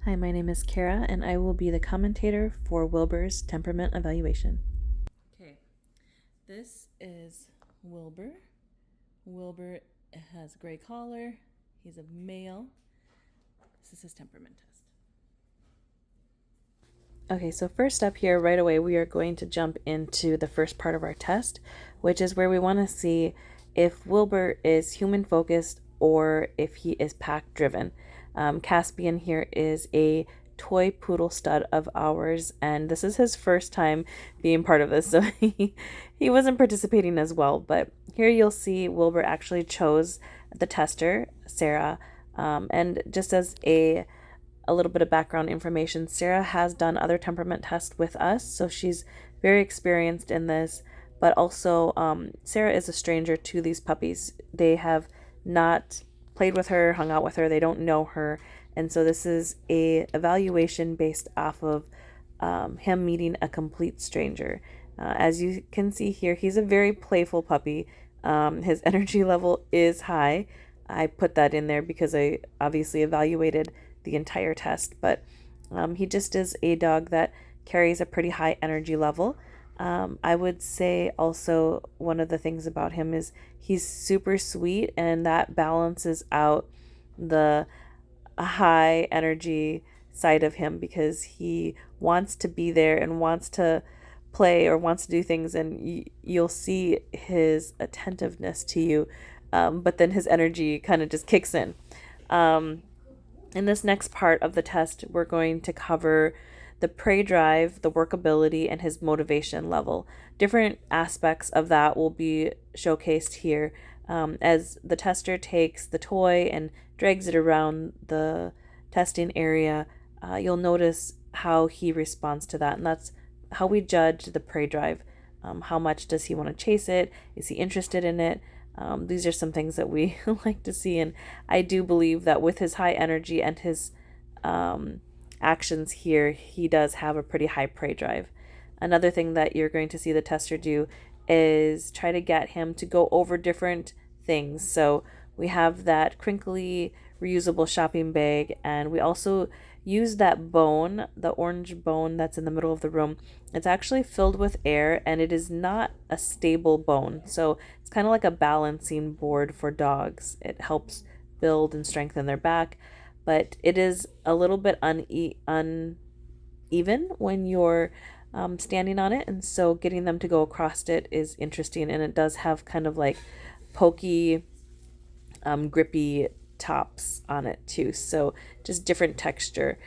Hi, my name is Kara, and I will be the commentator for Wilbur's Temperament Evaluation. Okay, this is Wilbur. Wilbur has a gray collar. He's a male. This is his temperament test. Okay, so first up here, right away, we are going to jump into the first part of our test, which is where we want to see if Wilbur is human focused or if he is pack driven. Caspian here is a toy poodle stud of ours, and this is his first time being part of this, so he wasn't participating as well. But here you'll see Wilbur actually chose the tester, Sarah, and just as a little bit of background information, Sarah has done other temperament tests with us, so she's very experienced in this. But also, Sarah is a stranger to these puppies. They have not played with her, hung out with her. They don't know her, and so this is a evaluation based off of him meeting a complete stranger. As you can see here, he's a very playful puppy. His energy level is high. I put that in there because I obviously evaluated the entire test, but he just is a dog that carries a pretty high energy level. I would say also one of the things about him is he's super sweet, and that balances out the high energy side of him because he wants to be there and wants to play or wants to do things, and you'll see his attentiveness to you, but then his energy kind of just kicks in. In this next part of the test, we're going to cover the prey drive, the workability, and his motivation level. Different aspects of that will be showcased here as the tester takes the toy and drags it around the testing area. You'll notice how he responds to that, and that's how we judge the prey drive. How much does he want to chase it? Is he interested in it? These are some things that we like to see, and I do believe that with his high energy and his actions here, he does have a pretty high prey drive. Another thing that you're going to see the tester do is try to get him to go over different things. So we have that crinkly reusable shopping bag, and we also use that bone, the orange bone that's in the middle of the room. It's actually filled with air, and it is not a stable bone. So it's kind of like a balancing board for dogs. It helps build and strengthen their back, but it is a little bit uneven when you're standing on it, and so getting them to go across it is interesting, and it does have kind of like pokey, grippy tops on it too, so just different texture.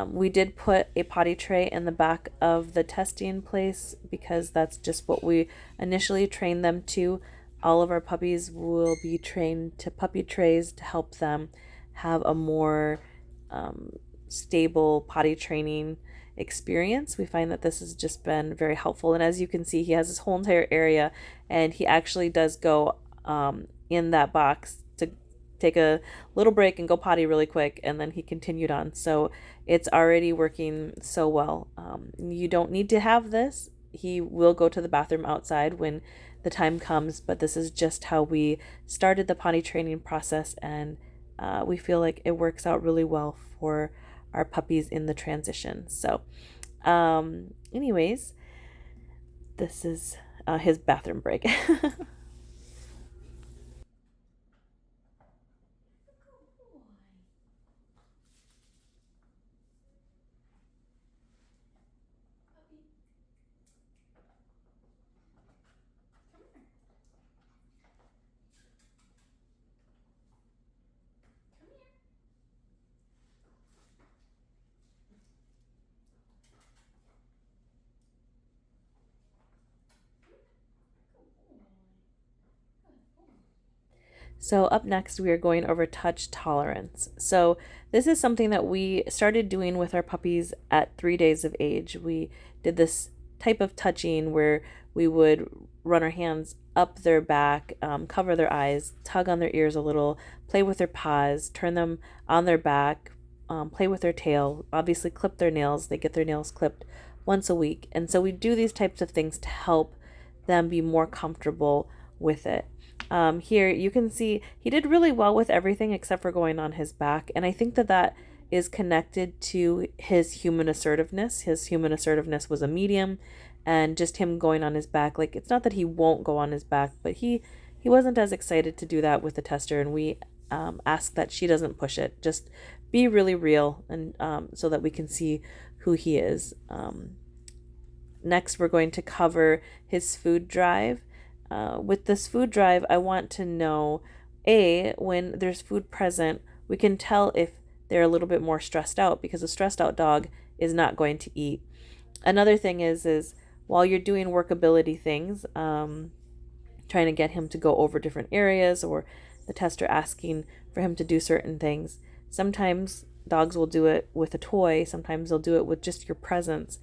We did put a potty tray in the back of the testing place because that's just what we initially trained them to. All of our puppies will be trained to puppy trays to help them have a more stable potty training experience. We find that this has just been very helpful, and as you can see, he has this whole entire area, and he actually does go in that box to take a little break and go potty really quick, and then he continued on. So it's already working so well. You don't need to have this. He will go to the bathroom outside when the time comes, but this is just how we started the potty training process, and we feel like it works out really well for our puppies in the transition. So anyways, this is his bathroom break. So up next, we are going over touch tolerance. So this is something that we started doing with our puppies at 3 days of age. We did this type of touching where we would run our hands up their back, cover their eyes, tug on their ears a little, play with their paws, turn them on their back, play with their tail, obviously clip their nails. They get their nails clipped once a week. And so we do these types of things to help them be more comfortable with it. Here you can see he did really well with everything except for going on his back, and I think that that is connected to his human assertiveness. His human assertiveness was a medium, and just him going on his back, like, it's not that he won't go on his back, but he wasn't as excited to do that with the tester, and we ask that she doesn't push it. Just be really real, and so that we can see who he is. Next, we're going to cover his food drive. With this food drive, I want to know, when there's food present, we can tell if they're a little bit more stressed out, because a stressed out dog is not going to eat. Another thing is while you're doing workability things, trying to get him to go over different areas, or the tester asking for him to do certain things, sometimes dogs will do it with a toy, sometimes they'll do it with just your presence,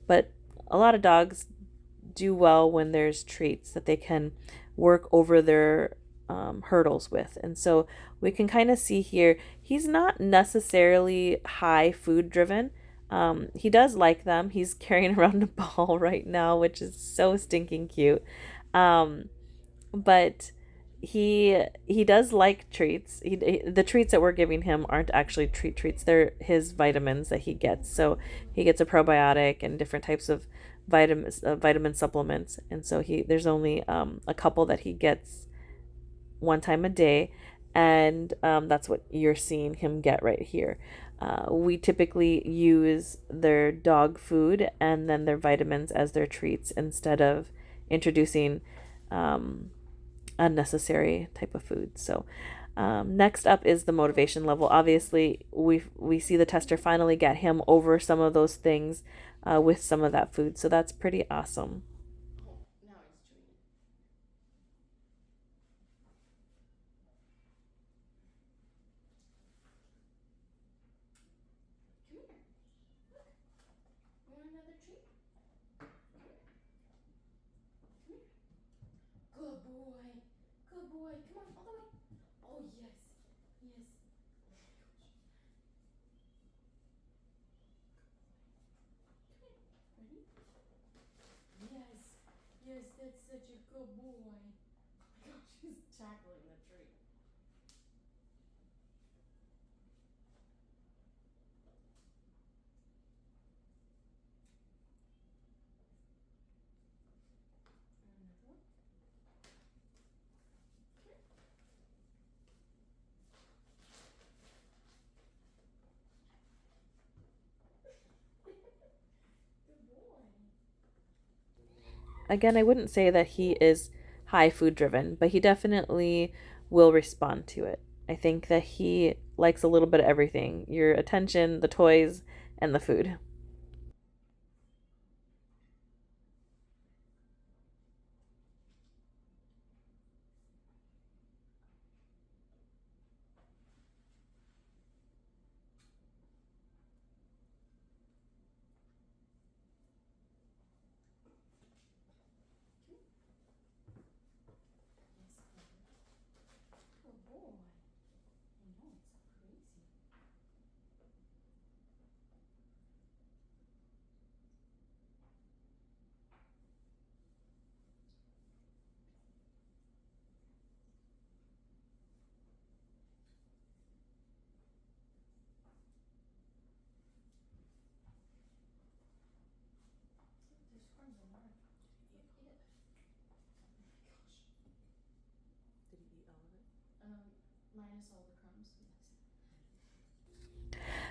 but a lot of dogs do well when there's treats that they can work over their hurdles with. And so we can kind of see here, he's not necessarily high food driven. He does like them. He's carrying around a ball right now, which is so stinking cute. But he does like treats. The treats that we're giving him aren't actually treats. They're his vitamins that he gets. So he gets a probiotic and different types of vitamin supplements. And so there's only a couple that he gets one time a day, and that's what you're seeing him get right here. We typically use their dog food and then their vitamins as their treats, instead of introducing unnecessary type of food. So next up is the motivation level. Obviously, we see the tester finally get him over some of those things with some of that food. So that's pretty awesome. Again, I wouldn't say that he is high food driven, but he definitely will respond to it. I think that he likes a little bit of everything: your attention, the toys, and the food.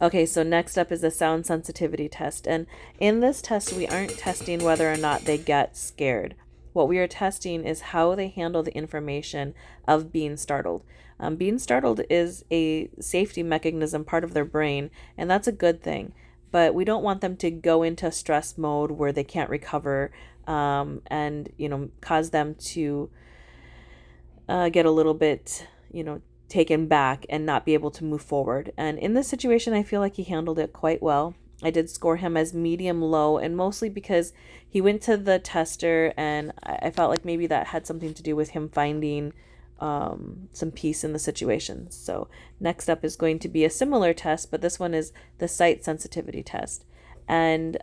Okay, so next up is the sound sensitivity test. And in this test, we aren't testing whether or not they get scared. What we are testing is how they handle the information of being startled. Being startled is a safety mechanism, part of their brain, and that's a good thing. But we don't want them to go into stress mode where they can't recover, and cause them to get a little bit, taken back and not be able to move forward. And in this situation, I feel like he handled it quite well. I did score him as medium low, and mostly because he went to the tester, and I felt like maybe that had something to do with him finding some peace in the situation. So next up is going to be a similar test, but this one is the sight sensitivity test. And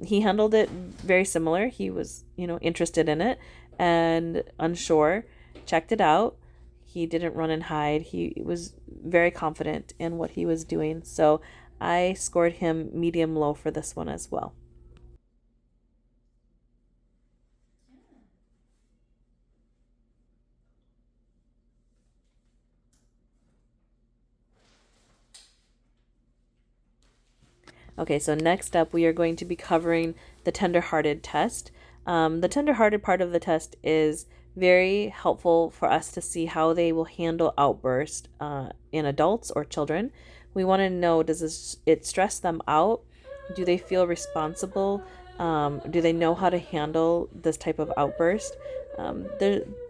he handled it very similar. He was, interested in it and unsure, checked it out. He didn't run and hide. He was very confident in what he was doing. So I scored him medium low for this one as well. Okay, so next up, we are going to be covering the tender-hearted test. The tender-hearted part of the test is very helpful for us to see how they will handle outbursts in adults or children. We want to know, it stress them out? Do they feel responsible? Do they know how to handle this type of outburst?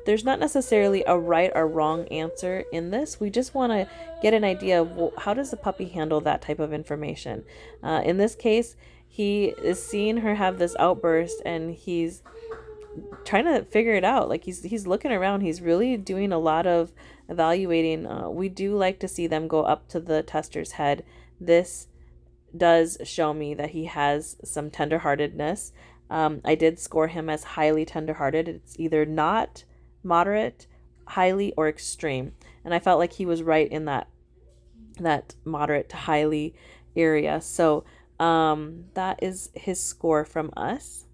There's not necessarily a right or wrong answer in this. We just want to get an idea of, well, how does the puppy handle that type of information. In this case, he is seeing her have this outburst, and he's trying to figure it out. Like he's looking around. He's really doing a lot of evaluating. We do like to see them go up to the tester's head. This does show me that he has some tenderheartedness. I did score him as highly tenderhearted. It's either not, moderate, highly, or extreme. And I felt like he was right in that moderate to highly area. So that is his score from us.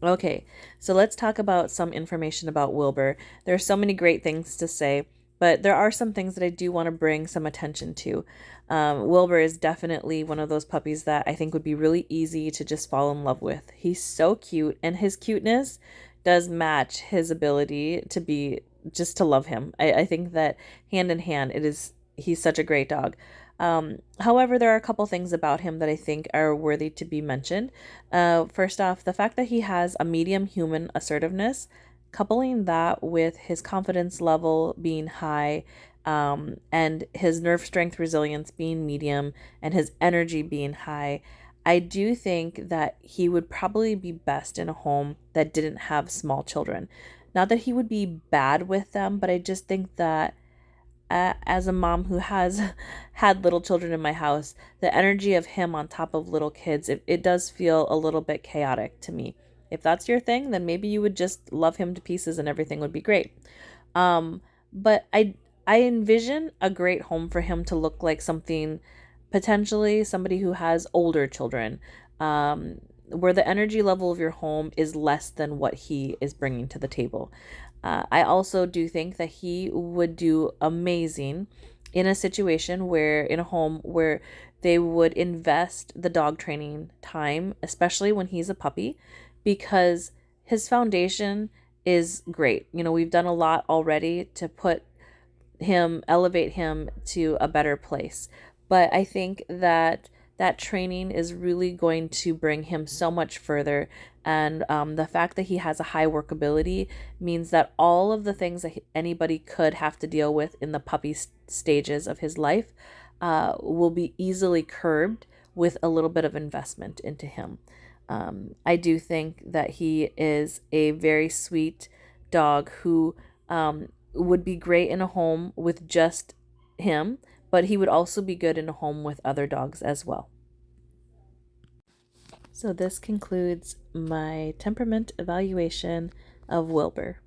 Okay, so let's talk about some information about Wilbur. There are so many great things to say, but there are some things that I do want to bring some attention to. Wilbur is definitely one of those puppies that I think would be really easy to just fall in love with. He's so cute, and his cuteness does match his ability to be just to love him. I think that hand in hand, he's such a great dog. However, there are a couple things about him that I think are worthy to be mentioned. First off, the fact that he has a medium human assertiveness, coupling that with his confidence level being high, and his nerve strength resilience being medium, and his energy being high, I do think that he would probably be best in a home that didn't have small children. Not that he would be bad with them, but I just think that as a mom who has had little children in my house, the energy of him on top of little kids, it does feel a little bit chaotic to me. If that's your thing, then maybe you would just love him to pieces and everything would be great. But I envision a great home for him to look like something, potentially somebody who has older children, where the energy level of your home is less than what he is bringing to the table. I also do think that he would do amazing in a situation in a home where they would invest the dog training time, especially when he's a puppy, because his foundation is great. We've done a lot already to elevate him to a better place. But I think that training is really going to bring him so much further. And the fact that he has a high workability means that all of the things that anybody could have to deal with in the puppy stages of his life will be easily curbed with a little bit of investment into him. I do think that he is a very sweet dog who would be great in a home with just him, but he would also be good in a home with other dogs as well. So this concludes my temperament evaluation of Wilbur.